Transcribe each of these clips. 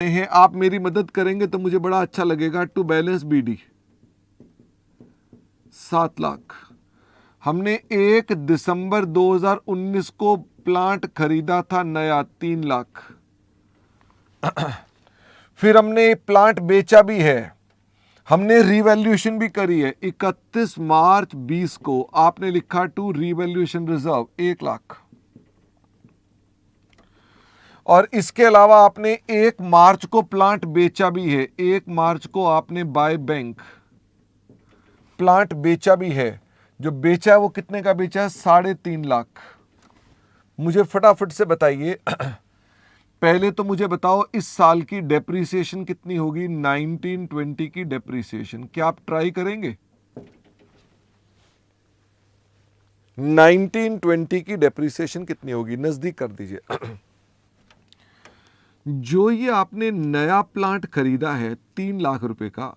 हैं, आप मेरी मदद करेंगे तो मुझे बड़ा अच्छा लगेगा। To balance BD 7 lakh. हमने 1 दिसंबर 2019 को प्लांट खरीदा था नया 3 लाख। फिर हमने प्लांट बेचा भी है, हमने रीवैल्यूएशन भी करी है। 31 मार्च 20 को आपने लिखा टू रीवैल्यूएशन रिजर्व 1 लाख। और इसके अलावा आपने 1 मार्च को प्लांट बेचा भी है। 1 मार्च को आपने बाय बैंक प्लांट बेचा भी है। जो बेचा है वो कितने का बेचा है? 3.5 लाख। मुझे फटाफट से बताइए, पहले तो मुझे बताओ इस साल की डेप्रीसिएशन कितनी होगी? 1920 की डेप्रीसिएशन। क्या आप ट्राई करेंगे? 1920 की डेप्रीसिएशन कितनी होगी? नजदीक कर दीजिए। जो ये आपने नया प्लांट खरीदा है 3 लाख रुपए का,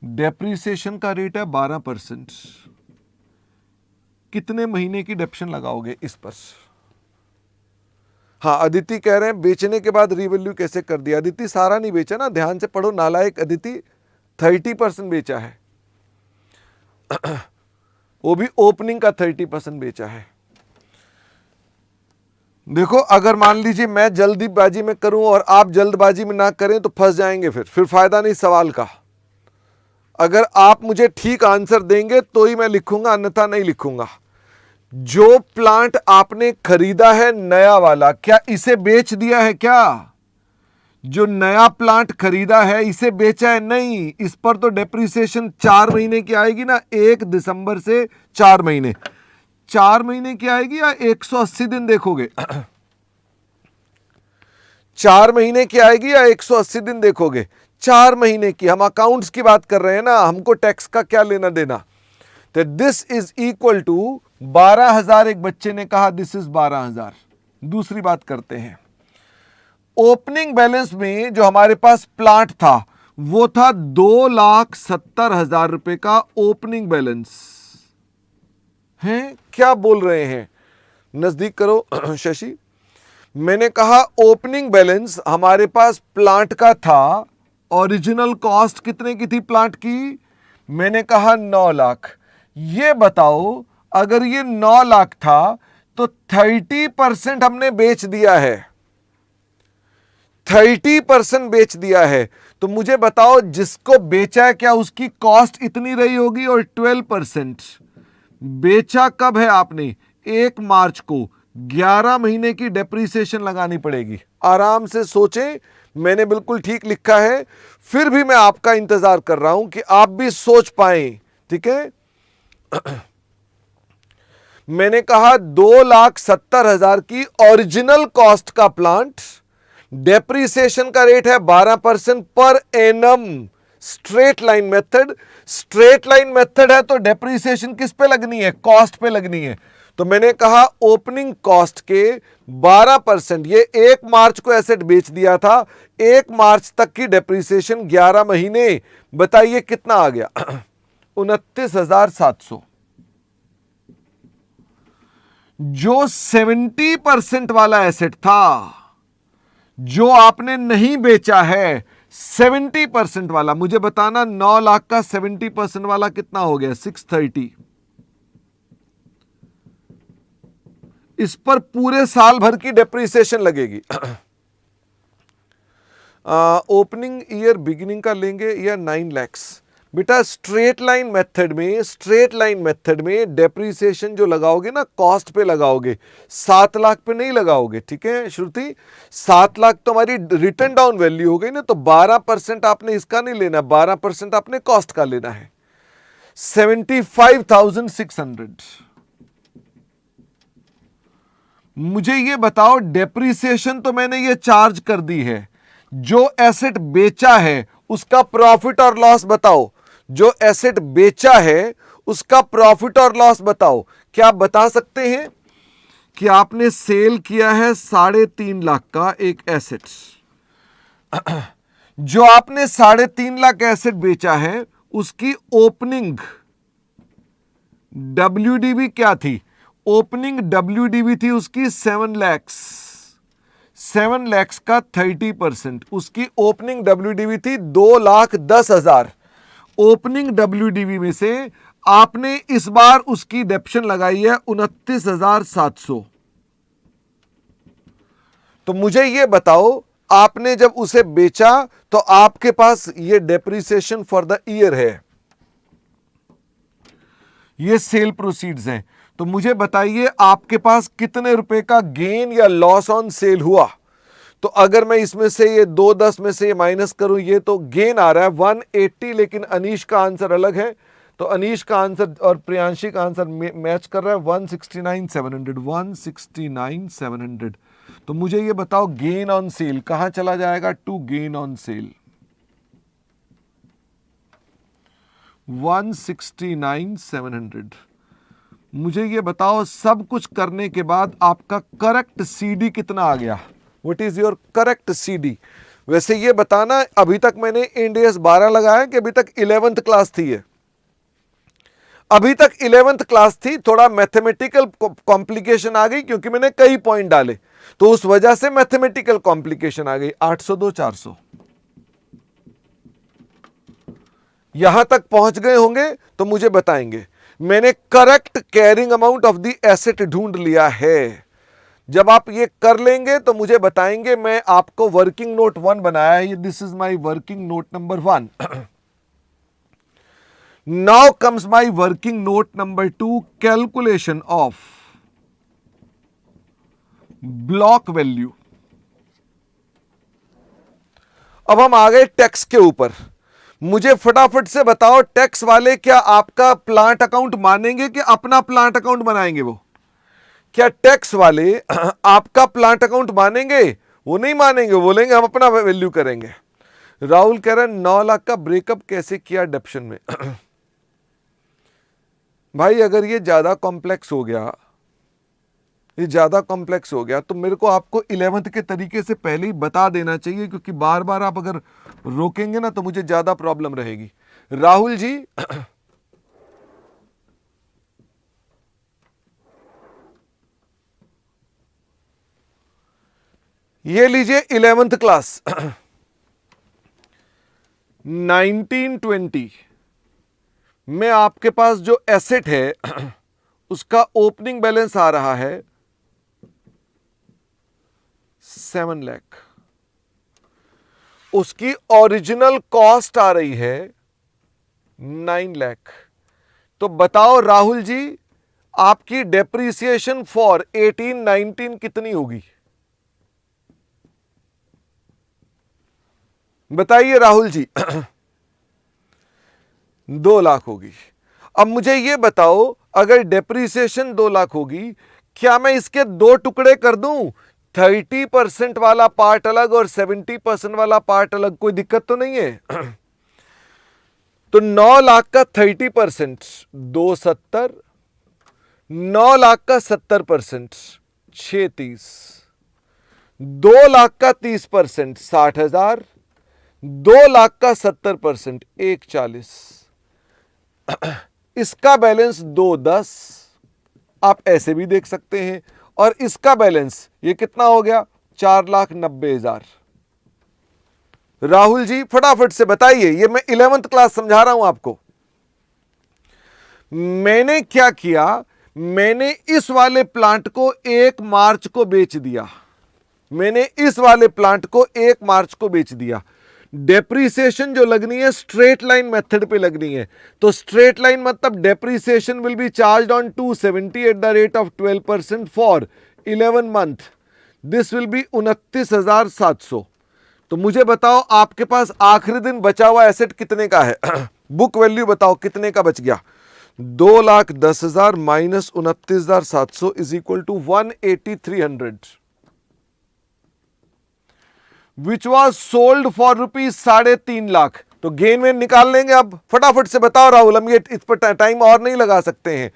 डेप्रीसिएशन का रेट है 12%। कितने महीने की डेप्शन लगाओगे इस पर? हाँ, अदिति कह रहे हैं बेचने के बाद रीवैल्यू कैसे कर दिया? अदिति सारा नहीं बेचा ना, ध्यान से पढ़ो नालायक अदिति। 30% बेचा है। वो भी ओपनिंग का 30% बेचा है। देखो, अगर मान लीजिए मैं जल्दीबाजी में करूं और आप जल्दबाजी में ना करें तो फंस जाएंगे, फिर फायदा नहीं सवाल का। अगर आप मुझे ठीक आंसर देंगे तो ही मैं लिखूंगा, अन्यथा नहीं लिखूंगा। जो प्लांट आपने खरीदा है नया वाला, क्या इसे बेच दिया है? क्या जो नया प्लांट खरीदा है इसे बेचा है? नहीं। इस पर तो डेप्रीसिएशन 4 महीने की आएगी ना, 1 दिसंबर से 4 महीने। 4 महीने की आएगी या 180 दिन देखोगे? 4 महीने की आएगी या 180 दिन देखोगे? 4 महीने की। हम अकाउंट्स की बात कर रहे हैं ना, हमको टैक्स का क्या लेना देना। तो दिस इज इक्वल टू 12,000। एक बच्चे ने कहा दिस इज 12,000। दूसरी बात करते हैं, ओपनिंग बैलेंस में जो हमारे पास प्लांट था वो था 2,70,000 रुपए का ओपनिंग बैलेंस है। क्या बोल रहे हैं? नजदीक करो शशि। मैंने कहा ओपनिंग बैलेंस हमारे पास प्लांट का था। ओरिजिनल कॉस्ट कितने की थी प्लांट की? मैंने कहा 9 लाख। ये बताओ, अगर ये 9 लाख था तो 30% हमने बेच दिया है। 30% बेच दिया है। तो मुझे बताओ, जिसको बेचा है क्या उसकी कॉस्ट इतनी रही होगी? और 12% बेचा कब है आपने? 1 मार्च को। 11 महीने की डेप्रीसिएशन लगानी पड़ेगी। आराम से सोचें, मैंने बिल्कुल ठीक लिखा है। फिर भी मैं आपका इंतजार कर रहा हूं कि आप भी सोच पाएं। ठीक है। मैंने कहा 2,70,000 की ओरिजिनल कॉस्ट का प्लांट, डेप्रीसिएशन का रेट है 12% per annum. Straight line method. Straight line method है तो डेप्रीसिएशन किस पे लगनी है? कॉस्ट पे लगनी है। तो मैंने कहा ओपनिंग कॉस्ट के 12%। ये 1 मार्च को एसेट बेच दिया था, 1 मार्च तक की डेप्रीसिएशन 11 महीने। बताइए कितना आ गया? 29,700। जो 70% वाला एसेट था, जो आपने नहीं बेचा है, 70% वाला, मुझे बताना 9 लाख का 70% वाला कितना हो गया? 630। इस पर पूरे साल भर की डेप्रीसिएशन लगेगी। ओपनिंग ईयर बिगिनिंग का लेंगे या 9 लाख? बेटा स्ट्रेट लाइन मेथड में डेप्रीसिएशन जो लगाओगे ना, कॉस्ट पे लगाओगे, 7 लाख पे नहीं लगाओगे। ठीक है श्रुति? 7 लाख तो हमारी रिटर्न डाउन वैल्यू हो गई ना, तो 12% आपने इसका नहीं लेना, 12% आपने कॉस्ट का लेना है। 75,600। मुझे ये बताओ, डेप्रीसिएशन तो मैंने ये चार्ज कर दी है, जो एसेट बेचा है उसका प्रॉफिट और लॉस बताओ। जो एसेट बेचा है उसका प्रॉफिट और लॉस बताओ। क्या आप बता सकते हैं कि आपने सेल किया है 3.5 लाख का एक एसेट? जो आपने 3.5 लाख एसेट बेचा है उसकी ओपनिंग WDV क्या थी? ओपनिंग WDV थी उसकी 7 लाख। 7 lakhs का 30%, उसकी ओपनिंग WDV थी 2,10,000। ओपनिंग WDV में से आपने इस बार उसकी डेप्शन लगाई है 29,700। तो मुझे ये बताओ, आपने जब उसे बेचा तो आपके पास ये डेप्रिसिएशन फॉर द ईयर है, ये सेल प्रोसीड्स हैं। तो मुझे बताइए आपके पास कितने रुपए का गेन या लॉस ऑन सेल हुआ। तो अगर मैं इसमें से ये 210 में से ये माइनस करूं, ये तो गेन आ रहा है 180, लेकिन अनीश का आंसर अलग है। तो अनीश का आंसर और प्रियांशी का आंसर मैच कर रहा है 169,700, 169,700। तो मुझे ये बताओ गेन ऑन सेल कहां चला जाएगा, टू गेन ऑन सेल 169,700। मुझे ये बताओ सब कुछ करने के बाद आपका करेक्ट सीडी कितना आ गया, what is your correct CD. वैसे ये बताना अभी तक मैंने इंड एस 12 लगाया कि अभी तक 11th क्लास थी, है अभी तक 11th क्लास थी। थोड़ा मैथमेटिकल कॉम्प्लिकेशन आ गई क्योंकि मैंने कई पॉइंट डाले, तो उस वजह से मैथमेटिकल कॉम्प्लिकेशन आ गई। 802 400 यहां तक पहुंच गए होंगे तो मुझे बताएंगे। मैंने correct carrying amount of the asset ढूंढ लिया है। जब आप ये कर लेंगे तो मुझे बताएंगे। मैं आपको वर्किंग नोट 1 बनाया है, this is my working note number 1। Now comes my working note number 2, calculation of block value. अब हम आ गए टैक्स के ऊपर। मुझे फटाफट से बताओ टैक्स वाले क्या आपका प्लांट अकाउंट मानेंगे कि अपना प्लांट अकाउंट बनाएंगे? वो क्या टैक्स वाले आपका प्लांट अकाउंट मानेंगे? वो नहीं मानेंगे, बोलेंगे हम अपना वैल्यू करेंगे। राहुल कह रहे हैं 9 लाख का ब्रेकअप कैसे किया डेप्शन में। भाई अगर ये ज्यादा कॉम्प्लेक्स हो गया, ये ज्यादा कॉम्प्लेक्स हो गया तो मेरे को आपको 11th के तरीके से पहले ही बता देना चाहिए, क्योंकि बार बार आप अगर रोकेंगे ना तो मुझे ज्यादा प्रॉब्लम रहेगी। राहुल जी ये लीजिए 11th क्लास 1920 में आपके पास जो एसेट है उसका ओपनिंग बैलेंस आ रहा है 7 लाख, उसकी ओरिजिनल कॉस्ट आ रही है 9 लाख। तो बताओ राहुल जी आपकी डेप्रिसिएशन फॉर 18-19 कितनी होगी? बताइए राहुल जी। 2 लाख होगी। अब मुझे यह बताओ अगर डेप्रिसिएशन 2 लाख होगी, क्या मैं इसके 2 टुकड़े कर दूं, 30% वाला पार्ट अलग और 70% वाला पार्ट अलग? कोई दिक्कत तो नहीं है? तो 9 लाख का 30% 270, 9 लाख का 70% 630, 2 लाख का 30% 60,000, 2 लाख का 70% 140, इसका बैलेंस 210। आप ऐसे भी देख सकते हैं। और इसका बैलेंस ये कितना हो गया? 4,90,000। राहुल जी फटाफट से बताइए, ये मैं 11th क्लास समझा रहा हूं आपको। मैंने क्या किया, मैंने इस वाले प्लांट को 1 मार्च को बेच दिया। मैंने इस वाले प्लांट को 1 मार्च को बेच दिया। डेप्रिसिएशन जो लगनी है स्ट्रेट लाइन मेथड पे लगनी है। तो स्ट्रेट लाइन मतलब depreciation will be charged on 270 at the rate of 12% for 11 month. This will be 29,700। तो मुझे बताओ आपके पास आखिरी दिन बचा हुआ एसेट कितने का है? बुक वैल्यू बताओ कितने का बच गया? 2,10,000 minus 29,700 is equal to 180,300 which was sold for rupees 3.5 lakh. तो गेन में निकाल लेंगे। अब फटाफट से बताओ राहुल, हम ये इस पर टाइम और नहीं लगा सकते हैं।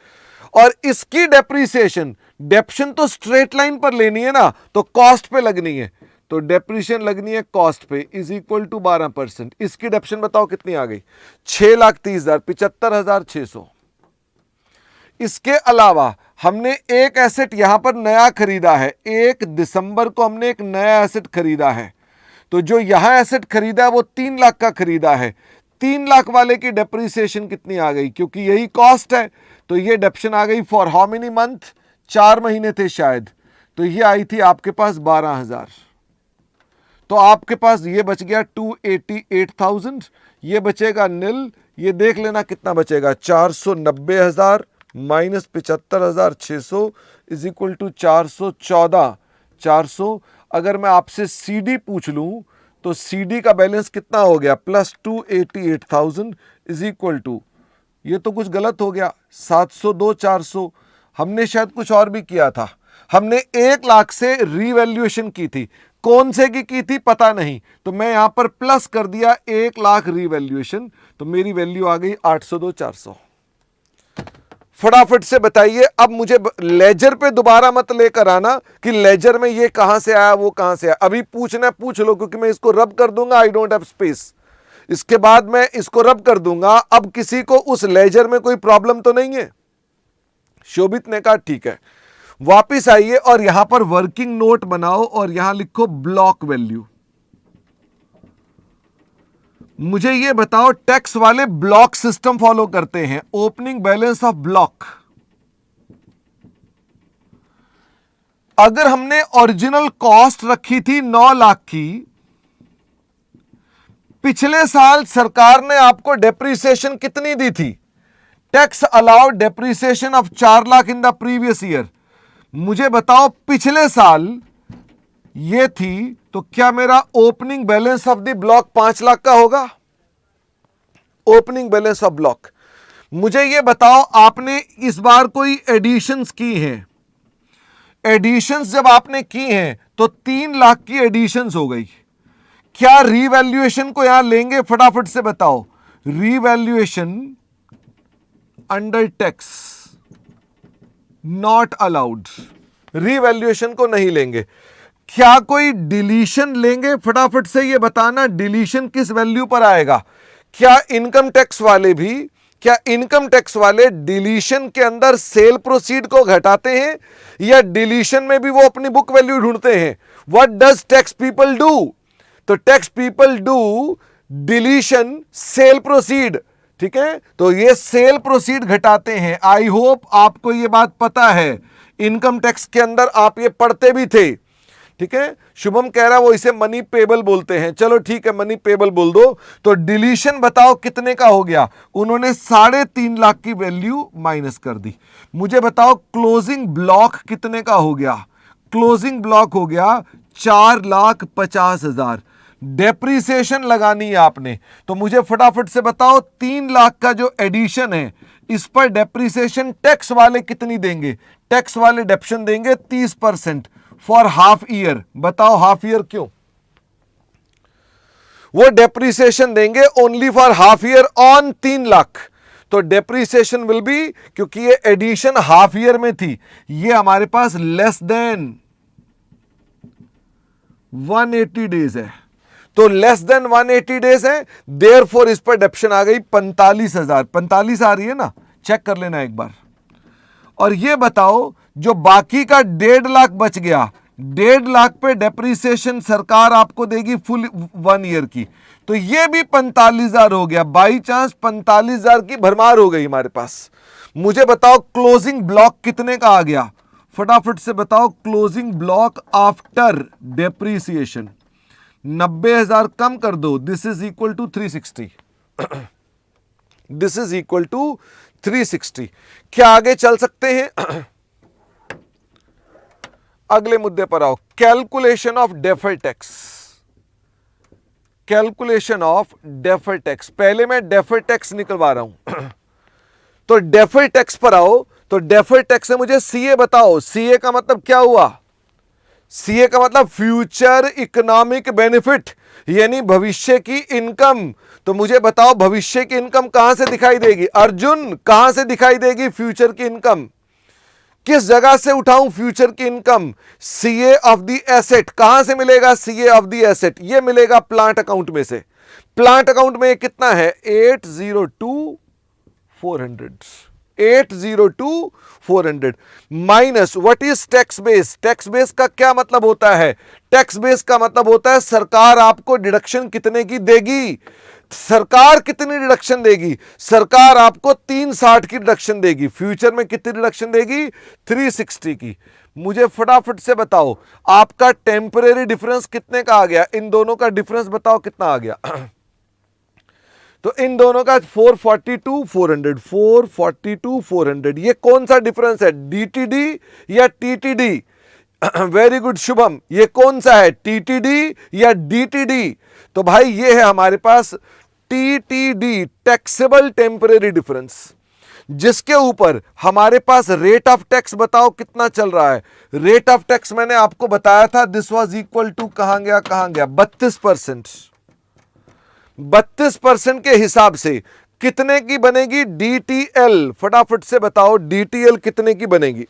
और इसकी डेप्रिसिएशन, डेप्शन तो स्ट्रेट लाइन पर लेनी है ना, तो कॉस्ट पे लगनी है। तो डेप्रिसिएशन लगनी है कॉस्ट पे इज इक्वल टू 12%। इसकी डेप्शन बताओ कितनी आ गई? 6,30,000, 75,600। इसके अलावा हमने एक एसेट यहां पर नया खरीदा है, 1 दिसंबर को हमने एक नया एसेट खरीदा है। तो जो यहां एसेट खरीदा है वो 3 लाख का खरीदा है। 3 लाख वाले की डेप्रीसिएशन कितनी आ गई, क्योंकि यही कॉस्ट है तो ये डेप्शन आ गई फॉर हाउ मेनी मंथ, 4 महीने थे शायद, तो ये आई थी आपके पास 12,000। तो आपके पास ये बच गया 288,000, ये बचेगा नील। ये देख लेना कितना बचेगा, 490,000 माइनस 75,600 इज इक्वल टू 414,400। अगर मैं आपसे सीडी पूछ लूं तो सीडी का बैलेंस कितना हो गया, प्लस 288,000 इज इक्वल टू, ये तो कुछ गलत हो गया, 702,400। हमने शायद कुछ और भी किया था, हमने 1 लाख से रीवैल्यूएशन की थी, कौन से की थी पता नहीं, तो मैं यहां पर प्लस कर दिया 1 लाख रीवैल्यूएशन, तो मेरी वैल्यू आ गई 802,400। फटाफट से बताइए। अब मुझे लेजर पे दोबारा मत लेकर आना कि लेजर में ये कहां से आया वो कहां से आया, अभी पूछना पूछ लो, क्योंकि मैं इसको रब कर दूंगा, आई डोंट हैव स्पेस, इसके बाद मैं इसको रब कर दूंगा। अब किसी को उस लेजर में कोई प्रॉब्लम तो नहीं है? शोभित ने कहा ठीक है। वापिस आइए और यहां पर वर्किंग नोट बनाओ और यहां लिखो ब्लॉक वैल्यू। मुझे ये बताओ, टैक्स वाले ब्लॉक सिस्टम फॉलो करते हैं, ओपनिंग बैलेंस ऑफ ब्लॉक। अगर हमने ओरिजिनल कॉस्ट रखी थी 9 लाख की, पिछले साल सरकार ने आपको डेप्रीसिएशन कितनी दी थी? Tax allowed depreciation of 4 lakh in the previous year. मुझे बताओ पिछले साल ये थी, तो क्या मेरा opening balance of the block 5 lakh का होगा? Opening balance of block. मुझे ये बताओ, आपने इस बार कोई एडिशंस की हैं? एडिशंस जब आपने की हैं तो 3 लाख की एडिशंस हो गई। क्या रीवैल्यूएशन को यहां लेंगे? फटाफट से बताओ। Revaluation under tax not allowed, revaluation को नहीं लेंगे। क्या कोई डिलीशन लेंगे? फटाफट से ये बताना, डिलीशन किस वैल्यू पर आएगा? क्या इनकम टैक्स वाले भी, क्या इनकम टैक्स वाले डिलीशन के अंदर सेल प्रोसीड को घटाते हैं, या डिलीशन में भी वो अपनी बुक वैल्यू ढूंढते हैं? What does tax people do? तो tax people do deletion sale proceed, ठीक है, तो ये सेल प्रोसीड घटाते हैं। आई होप आपको ये बात पता है, इनकम टैक्स के अंदर आप ये पढ़ते भी थे, ठीक है। शुभम कह रहा है वो इसे मनी पेबल बोलते हैं, चलो ठीक है मनी पेबल बोल दो। तो डिलीशन बताओ कितने का हो गया? उन्होंने 3.5 लाख की वैल्यू माइनस कर दी। मुझे बताओ क्लोजिंग ब्लॉक कितने का हो गया? क्लोजिंग ब्लॉक हो गया 4,50,000। डेप्रीसिएशन लगानी है आपने, तो मुझे फटाफट से बताओ 3 लाख का जो एडिशन है इस पर डेप्रीसिएशन टैक्स वाले कितनी देंगे? टैक्स वाले डेप्शन देंगे 30% फॉर हाफ ईयर। बताओ हाफ ईयर क्यों? वो डेप्रीसिएशन देंगे only for half year on 3 lakh. तो डेप्रीसिएशन विल बी, क्योंकि ये एडिशन हाफ ईयर में थी, ये हमारे पास लेस देन 180 डेज है, तो लेस देन 180 डेज है, देयरफॉर इस पर डेप्शन आ गई 45,000। 45 आ रही है ना, चेक कर लेना एक बार। और ये बताओ जो बाकी का 1.5 लाख बच गया, 1.5 लाख पे डेप्रीसिएशन सरकार आपको देगी फुल 1 ईयर की, तो ये भी 45,000 हो गया। बाई चांस 45,000 की भरमार हो गई हमारे पास। मुझे बताओ क्लोजिंग ब्लॉक कितने का आ गया? फटाफट से बताओ क्लोजिंग ब्लॉक आफ्टर डेप्रीसिएशन। 90,000 कम कर दो, this is equal to 360। This is equal to 360। क्या आगे चल सकते हैं? अगले मुद्दे पर आओ, calculation of deferred tax. Calculation of deferred tax. पहले मैं डेफर्ड टैक्स निकलवा रहा हूं। तो डेफर्ड टैक्स पर आओ, तो डेफर्ड टैक्स से मुझे सीए बताओ। सीए का मतलब क्या हुआ? सीए का मतलब फ्यूचर इकोनॉमिक बेनिफिट, यानी भविष्य की इनकम। तो मुझे बताओ भविष्य की इनकम कहां से दिखाई देगी? अर्जुन, कहां से दिखाई देगी फ्यूचर की इनकम? किस जगह से उठाऊं फ्यूचर की income? CA of the asset. कहां से मिलेगा सीए ऑफ द एसेट? ये मिलेगा प्लांट अकाउंट में से। प्लांट अकाउंट में कितना है? 802,400। 802,400 minus what is tax base. Tax base का क्या मतलब होता है? टैक्स बेस का मतलब होता है सरकार आपको डिडक्शन कितने की देगी। सरकार कितनी डिडक्शन देगी? सरकार आपको 360 की डिडक्शन देगी। फ्यूचर में कितनी डिडक्शन देगी? 360 की। मुझे फटाफट से बताओ आपका टेम्परेरी डिफरेंस कितने का आ गया? इन दोनों का डिफरेंस बताओ कितना आ गया? तो इन दोनों का 442,400, 442,400। ये कौन सा डिफरेंस है? डीटीडी या टीटीडी? वेरी गुड शुभम, ये कौन सा है? टीटीडी या डीटीडी? तो भाई ये है हमारे पास टीटीडी, टैक्सेबल टेम्परेरी डिफरेंस, जिसके ऊपर हमारे पास रेट ऑफ टैक्स बताओ कितना चल रहा है। रेट ऑफ टैक्स मैंने आपको बताया था, दिस वाज इक्वल टू कहां गया 32%। 32% के हिसाब से कितने की बनेगी डीटीएल? फटाफट से बताओ डीटीएल कितने की बनेगी?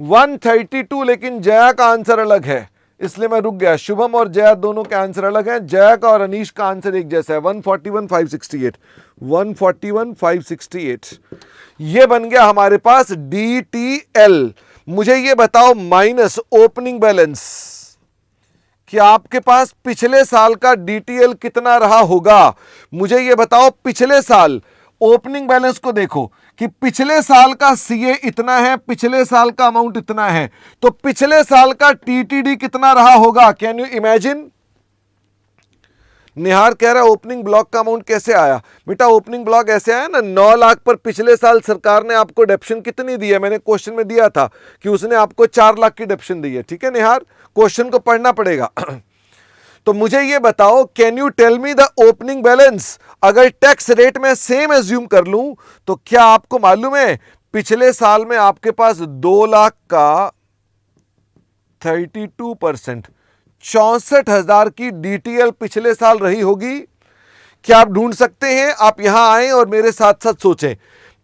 132। लेकिन जया का आंसर अलग है, इसलिए मैं रुक गया। शुभम और जया दोनों के आंसर अलग हैं। जया का और अनीश का आंसर एक जैसा है, 141,568। 141,568 ये बन गया हमारे पास डीटीएल। मुझे ये बताओ माइनस ओपनिंग बैलेंस, कि आपके पास पिछले साल का डीटीएल कितना रहा होगा। मुझे ये बताओ पिछले साल ओपनिंग बैलेंस को देखो कि पिछले साल का सीए इतना है, पिछले साल का अमाउंट इतना है, तो पिछले साल का टीटीडी कितना रहा होगा? Can you imagine? निहार कह रहा है ओपनिंग ब्लॉक का अमाउंट कैसे आया? बेटा ओपनिंग ब्लॉक ऐसे आया ना, 9 लाख पर पिछले साल सरकार ने आपको डेप्शन कितनी दी है? मैंने क्वेश्चन में दिया था कि उसने आपको 4 लाख की डेप्शन दी है। ठीक है निहार, क्वेश्चन को पढ़ना पड़ेगा। तो मुझे ये बताओ, can you tell me the opening balance? अगर टैक्स रेट में सेम एज्यूम कर लूं तो क्या आपको मालूम है पिछले साल में आपके पास 2 लाख का 32%, 64,000 की डीटीएल पिछले साल रही होगी। क्या आप ढूंढ सकते हैं? आप यहां आए और मेरे साथ साथ सोचें।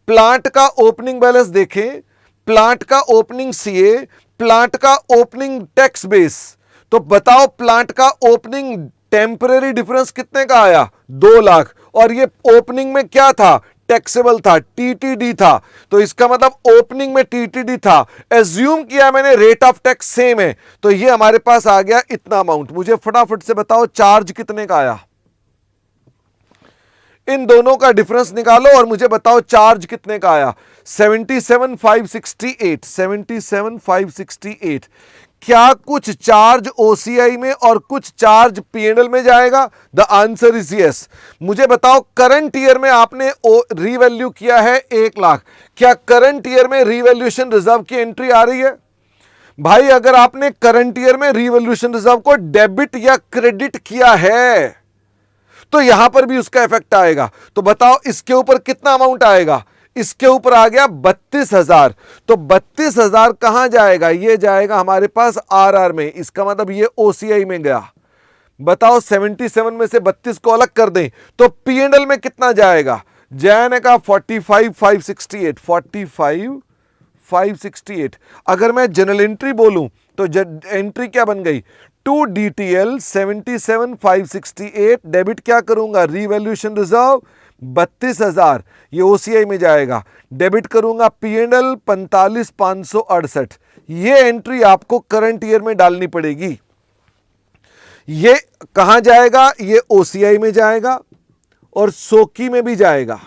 प्लांट का ओपनिंग बैलेंस देखें, प्लांट का ओपनिंग सीए, प्लांट का ओपनिंग टैक्स बेस, तो बताओ प्लांट का ओपनिंग टेम्परेरी डिफरेंस कितने का आया? 2 लाख। और ये ओपनिंग में क्या था? टैक्सेबल था, टीटीडी था। तो इसका मतलब ओपनिंग में टीटीडी था, एज्यूम किया मैंने रेट ऑफ टैक्स सेम है, तो ये हमारे पास आ गया इतना अमाउंट। मुझे फटाफट से बताओ चार्ज कितने का आया? इन दोनों का डिफरेंस निकालो और मुझे बताओ चार्ज कितने का आया? 77,568। 77,568। क्या कुछ चार्ज ओसीआई में और कुछ चार्ज पीएनएल में जाएगा? The answer is yes. मुझे बताओ करंट ईयर में आपने रीवैल्यू किया है 1 लाख, क्या करंट ईयर में रीवैल्यूएशन रिजर्व की एंट्री आ रही है? भाई अगर आपने करंट ईयर में रीवैल्यूएशन रिजर्व को डेबिट या क्रेडिट किया है तो यहां पर भी उसका इफेक्ट आएगा। तो बताओ इसके ऊपर कितना अमाउंट आएगा? इसके ऊपर आ गया 32,000। तो 32,000 कहां जाएगा? ये जाएगा हमारे पास आरआर में, इसका मतलब ये ओसीआई में गया। बताओ 77 में से 32 को अलग कर दें तो पीएनएल में कितना जाएगा? जय ने कहा 45,568। 45,568। अगर मैं जनरल एंट्री बोलूं तो एंट्री क्या बन गई? टू डीटीएल 77,568 डेबिट क्या करूंगा? रीवैल्यूएशन रिजर्व 32,000, ये ओसीआई में जाएगा। डेबिट करूंगा पीएनएल 45,568। ये एंट्री आपको करंट ईयर में डालनी पड़ेगी। ये कहां जाएगा? ये ओसीआई में जाएगा और सोकी में भी जाएगा।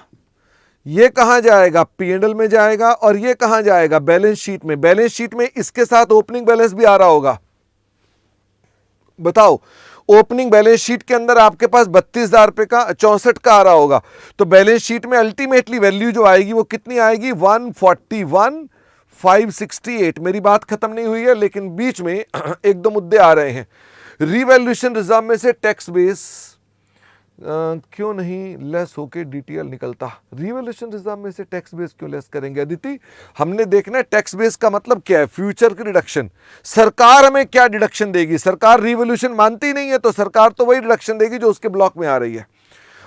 ये कहां जाएगा? पीएनएल में जाएगा। और ये कहां जाएगा? बैलेंस शीट में। बैलेंस शीट में इसके साथ ओपनिंग बैलेंस भी आ रहा होगा। बताओ ओपनिंग बैलेंस शीट के अंदर आपके पास 32,000 रुपए का 64 का आ रहा होगा, तो बैलेंस शीट में अल्टीमेटली वैल्यू जो आएगी वो कितनी आएगी? 141,568। मेरी बात खत्म नहीं हुई है, लेकिन बीच में एक दो मुद्दे आ रहे हैं। रिवैल्यूएशन रिजर्व में से टैक्स बेस क्यों नहीं लेस होके डीटीएल निकलता? रिवैल्यूएशन रिजर्व में से टैक्स बेस क्यों लेस करेंगे अदिति? हमने देखना है टैक्स बेस का मतलब क्या है, फ्यूचर की डिडक्शन। सरकार हमें क्या डिडक्शन देगी? सरकार रिवैल्यूएशन मानती नहीं है तो सरकार तो वही डिडक्शन देगी जो उसके ब्लॉक में आ रही है।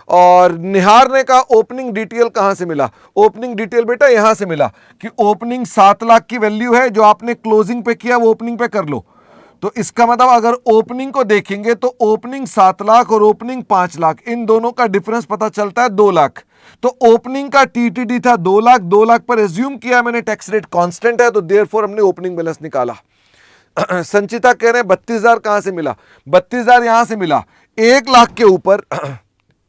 और निहार ने कहा ओपनिंग डिटेल कहां से मिला? ओपनिंग डिटेल बेटा यहां से मिला कि ओपनिंग 7 लाख की वैल्यू है, जो आपने क्लोजिंग पे किया वो ओपनिंग पे कर लो। तो इसका मतलब अगर ओपनिंग को देखेंगे तो ओपनिंग 7 लाख और ओपनिंग 5 लाख, इन दोनों का डिफरेंस पता चलता है 2 लाख। तो ओपनिंग का टीटीडी था 2 लाख, 2 लाख पर एज्यूम किया मैंने टैक्स रेट कांस्टेंट है, तो देयरफॉर हमने ओपनिंग बैलेंस निकाला। संचिता कह रहे हैं 32,000 कहां से मिला? 32,000 यहां से मिला। 1 लाख के ऊपर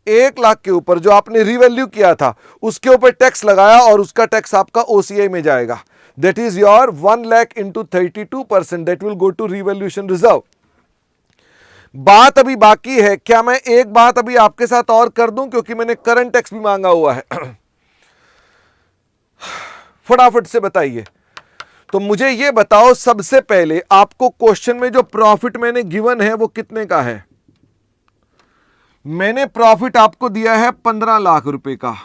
1 लाख के ऊपर जो आपने रिवैल्यू किया था उसके ऊपर टैक्स लगाया और उसका टैक्स आपका ओसीआई में जाएगा। That is your 1 lakh into 32%, that will go to revaluation reserve. बात अभी बाकी है। क्या मैं एक बात अभी आपके साथ और कर दूं, क्योंकि मैंने करंट टैक्स भी मांगा हुआ है। फटाफट से बताइए। तो मुझे यह बताओ सबसे पहले आपको क्वेश्चन में जो प्रॉफिट मैंने गिवन है वो कितने का है? मैंने प्रॉफिट आपको दिया है 15 लाख रुपए का।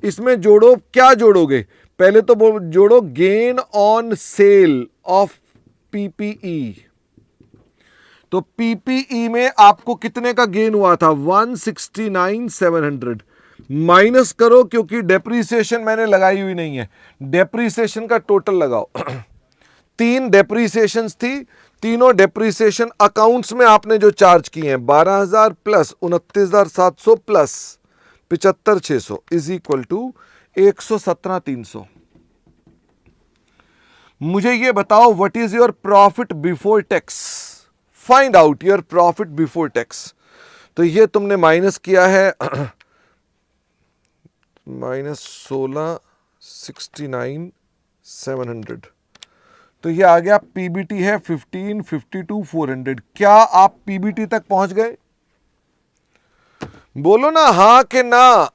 इसमें जोड़ो, क्या जोड़ोगे? पहले तो जोड़ो gain on sale of PPE. तो पीपीई में आपको कितने का गेन हुआ था? 169,700 माइनस करो, क्योंकि डेप्रीसिएशन मैंने लगाई हुई नहीं है। डेप्रीसिएशन का टोटल लगाओ। 3 डेप्रीसिएशन थी, तीनों डेप्रीसिएशन अकाउंट्स में आपने जो चार्ज किए हैं 12,000 plus 29,700 plus 75,600 is equal to 117,300। मुझे ये बताओ what is your profit before tax? Find out your profit before tax. तो ये तुमने माइनस किया है -16,69,700, तो ये आ गया पीबीटी है 15,52,400। क्या आप पीबीटी तक पहुंच गए? बोलो ना हां कि ना।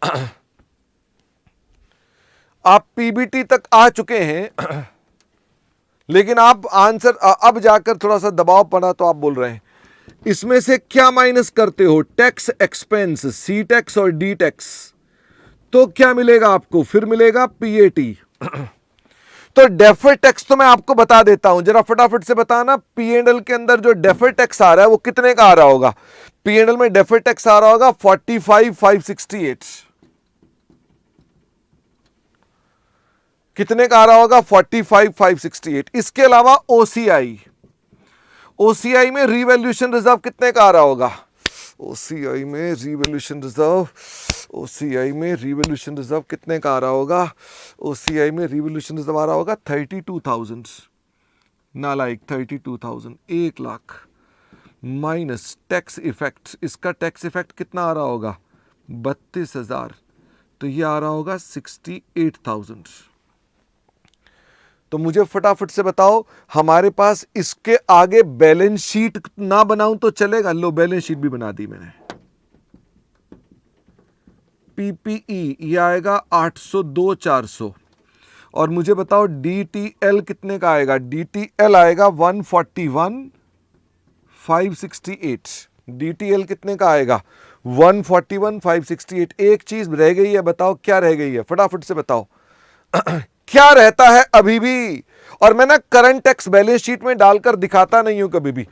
आप पीबीटी तक आ चुके हैं, लेकिन आप आंसर अब जाकर थोड़ा सा दबाव पड़ा तो आप बोल रहे हैं। इसमें से क्या माइनस करते हो? टैक्स एक्सपेंस, सी टैक्स और डी टैक्स। तो क्या मिलेगा आपको? फिर मिलेगा पीएटी। तो डेफर्ड टैक्स तो मैं आपको बता देता हूं, जरा फटाफट से बताना। पीएनएल के अंदर जो डेफर्ड टैक्स आ रहा है वो कितने का आ रहा होगा? पीएनएल में डेफर्ड टैक्स आ रहा होगा 45,568। कितने का आ रहा होगा? 45,568। इसके अलावा ओसीआई, ओसीआई में रिवैल्यूएशन रिजर्व कितने का आ रहा होगा? ओसीआई में रिवैल्यूएशन रिजर्व, ओसीआई में रिवैल्यूएशन रिजर्व कितने का आ रहा होगा? ओसीआई में रिवैल्यूएशन रिजर्व आ रहा होगा 32,000। नालायक 32,000, 1 लाख माइनस टैक्स इफेक्ट। इसका टैक्स इफेक्ट कितना आ रहा होगा? 32,000। तो ये आ रहा होगा 68,000। तो मुझे फटाफट से बताओ, हमारे पास इसके आगे बैलेंस शीट ना बनाऊं तो चलेगा? लो बैलेंस शीट भी बना दी मैंने। पीपीई ये आएगा 802,400। और मुझे बताओ डीटीएल कितने का आएगा? डीटीएल आएगा 141,568। डीटीएल कितने का आएगा? 141,568। एक चीज रह गई है, बताओ क्या रह गई है? फटाफट से बताओ। क्या रहता है अभी भी? और मैं ना करंट टैक्स बैलेंस शीट में डालकर दिखाता नहीं हूं कभी भी।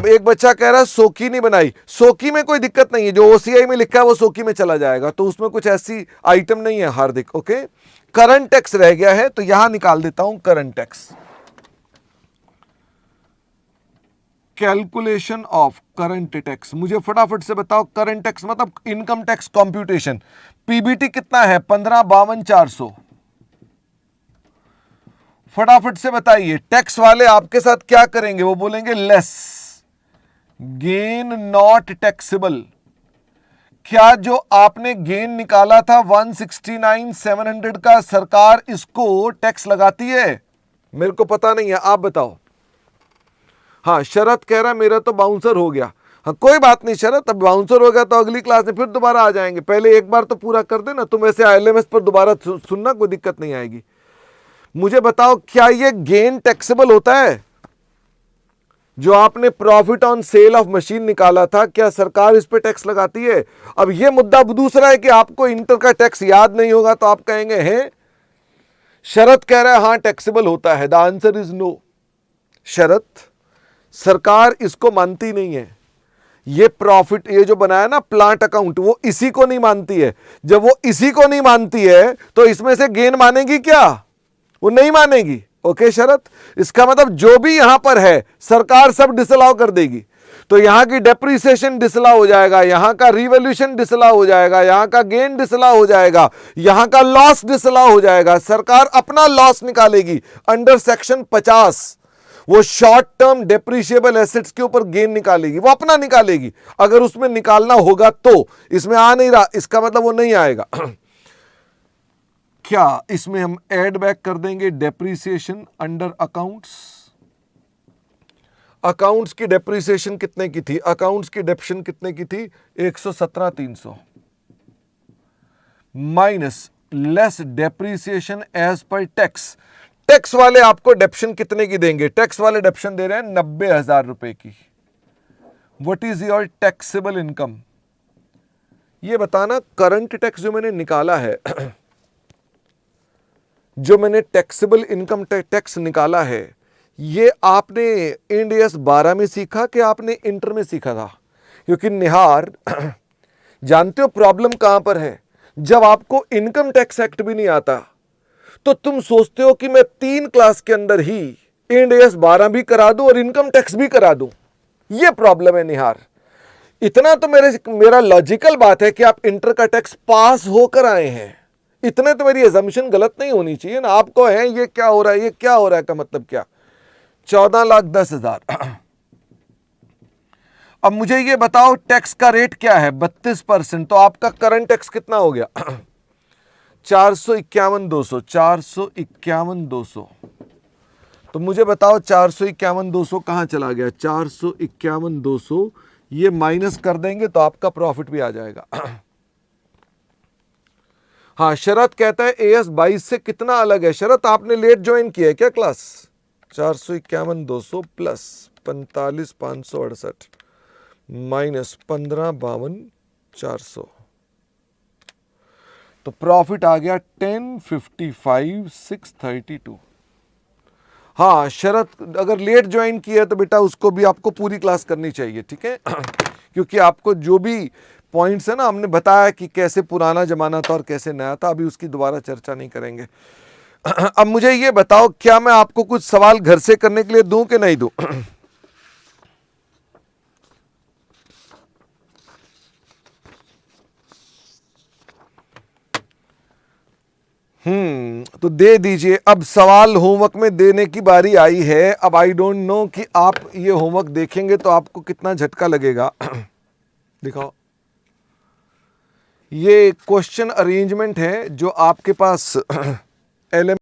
एक बच्चा कह रहा है सोकी नहीं बनाई। सोकी में कोई दिक्कत नहीं है, जो ओसीआई में लिखा है वो सोकी में चला जाएगा, तो उसमें कुछ ऐसी आइटम नहीं है हार्दिक। ओके, करंट टैक्स रह गया है तो यहां निकाल देता हूं current tax. Calculation of current tax. मुझे फटाफट से बताओ, करंट टैक्स मतलब इनकम टैक्स कंप्यूटेशन। पीबीटी कितना है? 15,52,400। फटाफट से बताइए। टैक्स वाले आपके साथ क्या करेंगे? वो बोलेंगे लेस गेन नॉट टैक्सेबल। क्या जो आपने गेन निकाला था 169,700 का, सरकार इसको टैक्स लगाती है? मेरे को पता नहीं है, आप बताओ। हाँ, शरद कह रहा मेरा तो बाउंसर हो गया। हाँ कोई बात नहीं शरद, अब बाउंसर हो गया तो अगली क्लास में फिर दोबारा आ जाएंगे। पहले एक बार तो पूरा कर देना, तुम ऐसे आईएलएमएस पर दोबारा सुनना, कोई दिक्कत नहीं आएगी। मुझे बताओ, क्या ये गेन टैक्सेबल होता है? जो आपने profit on sale of machine निकाला था, क्या सरकार इस पे टैक्स लगाती है? अब ये मुद्दा दूसरा है कि आपको इंटर का टैक्स याद नहीं होगा तो आप कहेंगे हैं। शरद कह रहा है हां टैक्सेबल होता है। The answer is no. Sharad, सरकार इसको मानती नहीं है। ये प्रॉफिट, ये जो बनाया ना प्लांट अकाउंट, वो इसी को नहीं मानती है। जब वो इसी को नहीं मानती है तो इसमें से गेन मानेगी क्या? वो नहीं मानेगी। ओके शरत, इसका मतलब जो भी यहां पर है सरकार सब डिसअलाउ कर देगी। तो यहां की डेप्रीसिएशन डिसअलाउ हो जाएगा, यहां का रिवॉल्यूशन डिसअलाउ हो जाएगा, यहां का गेन डिसअलाउ हो जाएगा, यहां का लॉस डिसअलाउ हो जाएगा। सरकार अपना लॉस निकालेगी अंडर सेक्शन 50। वो शॉर्ट टर्म डेप्रिशिएबल एसेट्स के ऊपर गेन निकालेगी, वो अपना निकालेगी। अगर उसमें निकालना होगा तो, इसमें आ नहीं रहा, इसका मतलब वो नहीं आएगा। क्या इसमें हम ऐड बैक कर देंगे डेप्रीसिएशन अंडर अकाउंट्स? अकाउंट्स की डेप्रीसिएशन कितने की थी? अकाउंट्स की डेप्शन कितने की थी? 117,300 minus less depreciation as per tax. Tax वाले आपको डेप्शन कितने की देंगे? टैक्स वाले डेप्शन दे रहे हैं 90,000 रुपए की। What is your taxable income? ये बताना। करंट टैक्स जो मैंने निकाला है जो मैंने टैक्सेबल इनकम टैक्स निकाला है, ये आपने इंड AS 12 में सीखा कि आपने इंटर में सीखा था? क्योंकि निहार जानते हो प्रॉब्लम कहां पर है? जब आपको इनकम टैक्स एक्ट भी नहीं आता तो तुम सोचते हो कि मैं 3 क्लास के अंदर ही इंड AS 12 भी करा दूं और इनकम टैक्स भी करा दूं। यह प्रॉब्लम है निहार। इतना तो मेरा लॉजिकल बात है कि आप इंटर का टैक्स पास होकर आए हैं, इतने तो मेरी एजम्पशन गलत नहीं होनी चाहिए ना। आपको है ये क्या हो रहा है, ये क्या हो रहा है का मतलब क्या? 14,10,000। अब मुझे ये बताओ टैक्स का रेट क्या है? 32%। तो आपका करंट टैक्स कितना हो गया? 451,200। 451,200। तो मुझे बताओ 451,200 कहां चला गया? 451,200 ये माइनस कर देंगे तो आपका प्रॉफिट भी आ जाएगा। हाँ, शरत कहता है AS 22 से कितना अलग है? शरत आपने लेट ज्वाइन किया है क्या क्लास? 451,200 प्लस 45,568 माइनस 15,52,400, तो प्रॉफिट आ गया 10,55,632। हाँ शरत, अगर लेट ज्वाइन किया है तो बेटा उसको भी आपको पूरी क्लास करनी चाहिए, ठीक है? क्योंकि आपको जो भी पॉइंट्स है ना, हमने बताया कि कैसे पुराना जमाना था और कैसे नया था, अभी उसकी दोबारा चर्चा नहीं करेंगे। अब मुझे ये बताओ, क्या मैं आपको कुछ सवाल घर से करने के लिए दूं कि नहीं दूं? तो दे दीजिए। अब सवाल होमवर्क में देने की बारी आई है। अब आई डोंट नो कि आप ये होमवर्क देखेंगे तो आपको कितना झटका लगेगा। दिखाओ, ये क्वेश्चन अरेंजमेंट है जो आपके पास LM